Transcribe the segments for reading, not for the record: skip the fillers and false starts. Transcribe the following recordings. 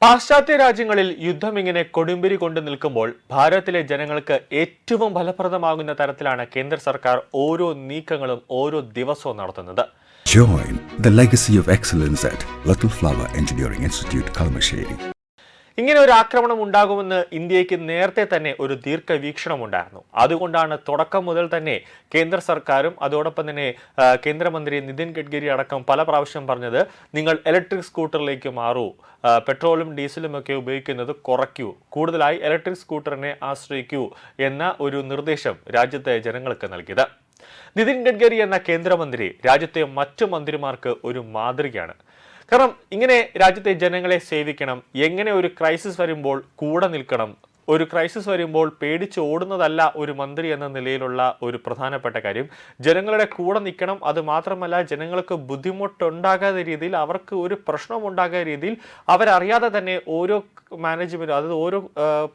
പാശ്ചാത്യ രാജ്യങ്ങളിൽ യുദ്ധം ഇങ്ങനെ കൊടുമ്പിരി കൊണ്ട് നിൽക്കുമ്പോൾ ഭാരതത്തിലെ ജനങ്ങൾക്ക് ഏറ്റവും ഫലപ്രദമാകുന്ന തരത്തിലാണ് കേന്ദ്ര സർക്കാർ ഓരോ നീക്കങ്ങളും ഓരോ ദിവസവും നടത്തുന്നത്. Join the legacy of excellence at Little Flower Engineering Institute, Kalmasheri. ഇങ്ങനെ ഒരു ആക്രമണം ഉണ്ടാകുമെന്ന് ഇന്ത്യക്ക് നേരത്തെ തന്നെ ഒരു ദീർഘവീക്ഷണമുണ്ടായിരുന്നു. അതുകൊണ്ടാണ് തുടക്കം മുതൽ തന്നെ കേന്ദ്ര സർക്കാരും അതോടൊപ്പം തന്നെ കേന്ദ്രമന്ത്രി നിതിൻ ഗഡ്കരി അടക്കം പല പ്രാവശ്യം പറഞ്ഞത്, നിങ്ങൾ ഇലക്ട്രിക് സ്കൂട്ടറിലേക്ക് മാറൂ, പെട്രോളും ഡീസലും ഒക്കെ ഉപയോഗിക്കുന്നത് കുറയ്ക്കൂ, കൂടുതലായി ഇലക്ട്രിക് സ്കൂട്ടറിനെ ആശ്രയിക്കൂ എന്ന ഒരു നിർദ്ദേശം രാജ്യത്തെ ജനങ്ങൾക്ക് നൽകിയത്. നിതിൻ ഗഡ്കരി എന്ന കേന്ദ്രമന്ത്രി രാജ്യത്തെ മറ്റു മന്ത്രിമാർക്ക് ഒരു മാതൃകയാണ്. കാരണം ഇങ്ങനെ രാജ്യത്തെ ജനങ്ങളെ സേവിക്കണം, എങ്ങനെ ഒരു ക്രൈസിസ് വരുമ്പോൾ കൂടെ നിൽക്കണം, ഒരു ക്രൈസിസ് വരുമ്പോൾ പേടിച്ച് ഓടുന്നതല്ല ഒരു മന്ത്രി എന്ന നിലയിലുള്ള ഒരു പ്രധാനപ്പെട്ട കാര്യം. ജനങ്ങളുടെ കൂടെ നിൽക്കണം. അത് മാത്രമല്ല, ജനങ്ങൾക്ക് ബുദ്ധിമുട്ടുണ്ടാകാത്ത രീതിയിൽ, അവർക്ക് ഒരു പ്രശ്നം ഉണ്ടാകാത്ത രീതിയിൽ അവരറിയാതെ തന്നെ ഓരോ മാനേജ്മെൻറ്റും, അതായത് ഓരോ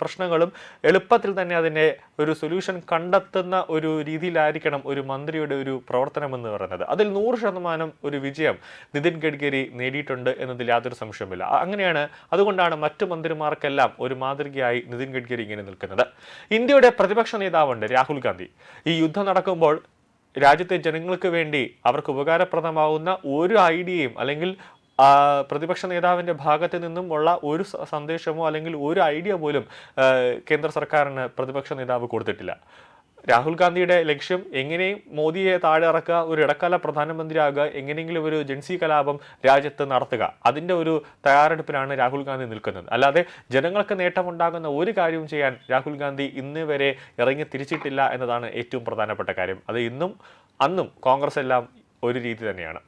പ്രശ്നങ്ങളും എളുപ്പത്തിൽ തന്നെ അതിൻ്റെ ഒരു സൊല്യൂഷൻ കണ്ടെത്തുന്ന ഒരു രീതിയിലായിരിക്കണം ഒരു മന്ത്രിയുടെ ഒരു പ്രവർത്തനം എന്ന് പറയുന്നത്. അതിൽ 100% ഒരു വിജയം നിതിൻ ഗഡ്കരി നേടിയിട്ടുണ്ട് എന്നതിൽ യാതൊരു സംശയമില്ല. അങ്ങനെയാണ്, അതുകൊണ്ടാണ് മറ്റു മന്ത്രിമാർക്കെല്ലാം ഒരു മാതൃകയായി നിതിൻ ഗഡ്കരി ഇങ്ങനെ നിൽക്കുന്നത്. ഇന്ത്യയുടെ പ്രതിപക്ഷ നേതാവുണ്ട് രാഹുൽ ഗാന്ധി. ഈ യുദ്ധം നടക്കുമ്പോൾ രാജ്യത്തെ ജനങ്ങൾക്ക് വേണ്ടി അവർക്ക് ഉപകാരപ്രദമാവുന്ന ഒരു ഐഡിയയും അല്ലെങ്കിൽ പ്രതിപക്ഷ നേതാവിൻ്റെ ഭാഗത്ത് നിന്നും ഉള്ള ഒരു സന്ദേശമോ അല്ലെങ്കിൽ ഒരു ഐഡിയ പോലും കേന്ദ്ര സർക്കാരിന് പ്രതിപക്ഷ നേതാവ് കൊടുത്തിട്ടില്ല. രാഹുൽ ഗാന്ധിയുടെ ലക്ഷ്യം എങ്ങനെയും മോദിയെ താഴെ ഇറക്കുക, ഒരു ഇടക്കാല പ്രധാനമന്ത്രിയാകുക, എങ്ങനെയെങ്കിലും ഒരു ജൻസി കലാപം രാജ്യത്ത് നടത്തുക, അതിൻ്റെ ഒരു തയ്യാറെടുപ്പിലാണ് രാഹുൽ ഗാന്ധി നിൽക്കുന്നത്. അല്ലാതെ ജനങ്ങൾക്ക് നേട്ടമുണ്ടാകുന്ന ഒരു കാര്യവും ചെയ്യാൻ രാഹുൽ ഗാന്ധി ഇന്ന് വരെ ഇറങ്ങി തിരിച്ചിട്ടില്ല എന്നതാണ് ഏറ്റവും പ്രധാനപ്പെട്ട കാര്യം. അത് ഇന്നും അന്നും കോൺഗ്രസ് എല്ലാം ഒരു രീതി തന്നെയാണ്.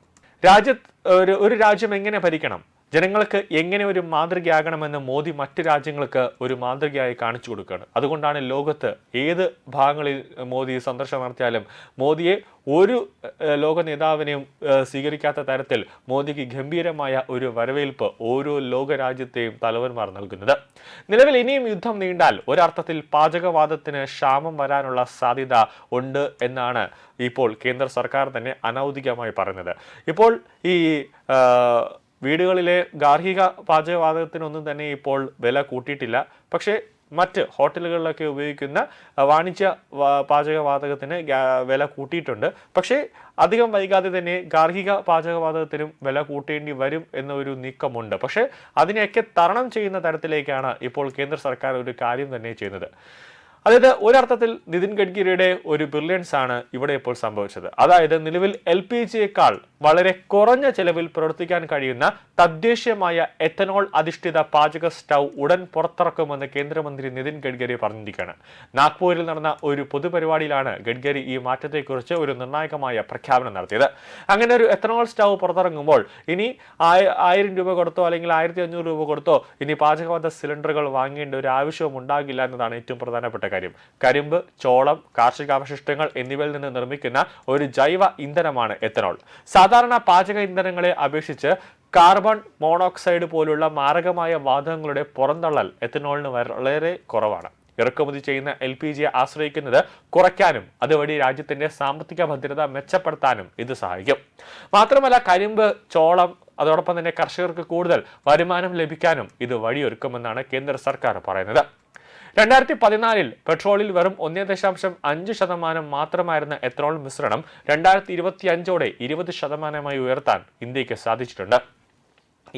ഒരു രാജ്യം എങ്ങനെ ഭരിക്കണം, ജനങ്ങൾക്ക് എങ്ങനെ ഒരു മാതൃകയാകണമെന്ന് മോദി മറ്റ് രാജ്യങ്ങൾക്ക് ഒരു മാതൃകയായി കാണിച്ചു കൊടുക്കുകയാണ്. അതുകൊണ്ടാണ് ലോകത്ത് ഏത് ഭാഗങ്ങളിൽ മോദി സന്ദർശനം നടത്തിയാലും മോദിയെ ഒരു ലോക നേതാവിനെയും സ്വീകരിക്കാത്ത തരത്തിൽ മോദിക്ക് ഗംഭീരമായ ഒരു വരവേൽപ്പ് ഓരോ ലോകരാജ്യത്തെയും തലവന്മാർ നൽകുന്നത്. നിലവിൽ ഇനിയും യുദ്ധം നീണ്ടാൽ ഒരർത്ഥത്തിൽ പാചകവാദത്തിന് ക്ഷാമം വരാനുള്ള സാധ്യത ഉണ്ട് എന്നാണ് ഇപ്പോൾ കേന്ദ്ര സർക്കാർ തന്നെ അനൗദ്യോഗികമായി പറയുന്നത്. ഇപ്പോൾ ഈ വീടുകളിലെ ഗാർഹിക പാചകവാതകത്തിനൊന്നും തന്നെ ഇപ്പോൾ വില കൂട്ടിയിട്ടില്ല. പക്ഷേ മറ്റ് ഹോട്ടലുകളിലൊക്കെ ഉപയോഗിക്കുന്ന വാണിജ്യ പാചകവാതകത്തിന് വില കൂട്ടിയിട്ടുണ്ട്. പക്ഷേ അധികം വൈകാതെ തന്നെ ഗാർഹിക പാചകവാതകത്തിനും വില കൂട്ടേണ്ടി വരും എന്നൊരു നീക്കമുണ്ട്. പക്ഷേ അതിനെയൊക്കെ തരണം ചെയ്യുന്ന തരത്തിലേക്കാണ് ഇപ്പോൾ കേന്ദ്ര സർക്കാർ ഒരു കാര്യം തന്നെ ചെയ്യുന്നത്. അതായത് ഒരർത്ഥത്തിൽ നിതിൻ ഗഡ്കരിയുടെ ഒരു ബ്രില്യൻസ് ആണ് ഇവിടെ ഇപ്പോൾ സംഭവിച്ചത്. അതായത് നിലവിൽ LPGയേക്കാൾ വളരെ കുറഞ്ഞ ചെലവിൽ പ്രവർത്തിക്കാൻ കഴിയുന്ന തദ്ദേശീയമായ എത്തനോൾ അധിഷ്ഠിത പാചക സ്റ്റൗ ഉടൻ പുറത്തിറക്കുമെന്ന് കേന്ദ്രമന്ത്രി നിതിൻ ഗഡ്കരി പറഞ്ഞിരിക്കുകയാണ്. നാഗ്പൂരിൽ നടന്ന ഒരു പൊതുപരിപാടിയിലാണ് ഗഡ്കരി ഈ മാറ്റത്തെക്കുറിച്ച് ഒരു നിർണായകമായ പ്രഖ്യാപനം നടത്തിയത്. അങ്ങനെ ഒരു എത്തനോൾ സ്റ്റൗ പുറത്തിറങ്ങുമ്പോൾ ഇനി 1000 രൂപ കൊടുത്തോ അല്ലെങ്കിൽ 1500 രൂപ കൊടുത്തോ ഇനി പാചകവാത സിലിണ്ടറുകൾ വാങ്ങേണ്ട ഒരു ആവശ്യവും ഉണ്ടാകില്ല എന്നതാണ് ഏറ്റവും പ്രധാനപ്പെട്ട കാര്യം. കരിമ്പ്, ചോളം, കാർഷികാവശിഷ്ടങ്ങൾ എന്നിവയിൽ നിന്ന് നിർമ്മിക്കുന്ന ഒരു ജൈവ ഇന്ധനമാണ് എത്തനോൾ. സാധാരണ പാചക ഇന്ധനങ്ങളെ അപേക്ഷിച്ച് കാർബൺ മോണോക്സൈഡ് പോലുള്ള മാരകമായ വാതകങ്ങളുടെ പുറന്തള്ളൽ എത്തനോളിന് വളരെ കുറവാണ്. ഇറക്കുമതി ചെയ്യുന്ന LPGയെ ആശ്രയിക്കുന്നത് കുറയ്ക്കാനും അതുവഴി രാജ്യത്തിന്റെ സാമ്പത്തിക ഭദ്രത മെച്ചപ്പെടുത്താനും ഇത് സഹായിക്കും. മാത്രമല്ല, കരിമ്പ്, ചോളം, അതോടൊപ്പം തന്നെ കർഷകർക്ക് കൂടുതൽ വരുമാനം ലഭിക്കാനും ഇത് വഴിയൊരുക്കുമെന്നാണ് കേന്ദ്ര സർക്കാർ പറയുന്നത്. 2014 പെട്രോളിൽ വെറും 1.5% മാത്രമായിരുന്ന എത്തനോൾ മിശ്രണം 2025ഓടെ 20% ഉയർത്താൻ ഇന്ത്യക്ക് സാധിച്ചിട്ടുണ്ട്.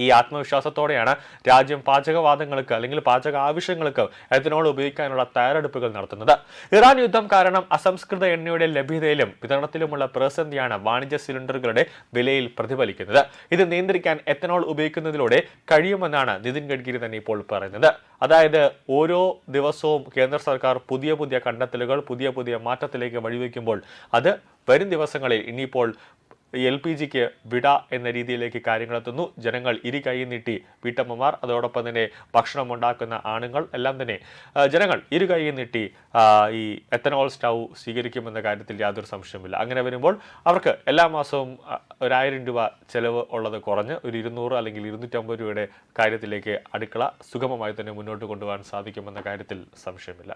ഈ ആത്മവിശ്വാസത്തോടെയാണ് രാജ്യം പാചകവാതങ്ങൾക്ക് അല്ലെങ്കിൽ പാചക ആവശ്യങ്ങൾക്ക് എത്തനോൾ ഉപയോഗിക്കാനുള്ള തയ്യാറെടുപ്പുകൾ നടത്തുന്നത്. ഇറാൻ യുദ്ധം കാരണം അസംസ്കൃത എണ്ണയുടെ ലഭ്യതയിലും വിതരണത്തിലുമുള്ള പ്രതിസന്ധിയാണ് വാണിജ്യ സിലിണ്ടറുകളുടെ വിലയിൽ പ്രതിഫലിക്കുന്നത്. ഇത് നിയന്ത്രിക്കാൻ എത്തനോൾ ഉപയോഗിക്കുന്നതിലൂടെ കഴിയുമെന്നാണ് നിതിൻ ഗഡ്കരി തന്നെ ഇപ്പോൾ പറയുന്നത്. അതായത് ഓരോ ദിവസവും കേന്ദ്ര സർക്കാർ പുതിയ കണ്ടെത്തലുകൾ, പുതിയ മാറ്റത്തിലേക്ക് വഴിവെക്കുമ്പോൾ അത് വരും ദിവസങ്ങളിൽ ഇനിയിപ്പോൾ LPGക്ക് വിട എന്ന രീതിയിലേക്ക് കാര്യങ്ങളെത്തുന്നു. ജനങ്ങൾ കൈ നീട്ടി, വീട്ടമ്മമാർ, അതോടൊപ്പം തന്നെ ഭക്ഷണം ഉണ്ടാക്കുന്ന ആണുങ്ങൾ എല്ലാം തന്നെ ജനങ്ങൾ കൈ നീട്ടി ഈ എത്തനോൾ സ്റ്റൗ സ്വീകരിക്കുമെന്ന കാര്യത്തിൽ യാതൊരു സംശയമില്ല. അങ്ങനെ വരുമ്പോൾ അവർക്ക് എല്ലാ മാസവും 1000 രൂപ ചെലവ് ഉള്ളത് കുറഞ്ഞ് ഒരു 200 അല്ലെങ്കിൽ 250 രൂപയുടെ കാര്യത്തിലേക്ക് അടുക്കള സുഗമമായി തന്നെ മുന്നോട്ട് കൊണ്ടുപോകാൻ സാധിക്കുമെന്ന കാര്യത്തിൽ സംശയമില്ല.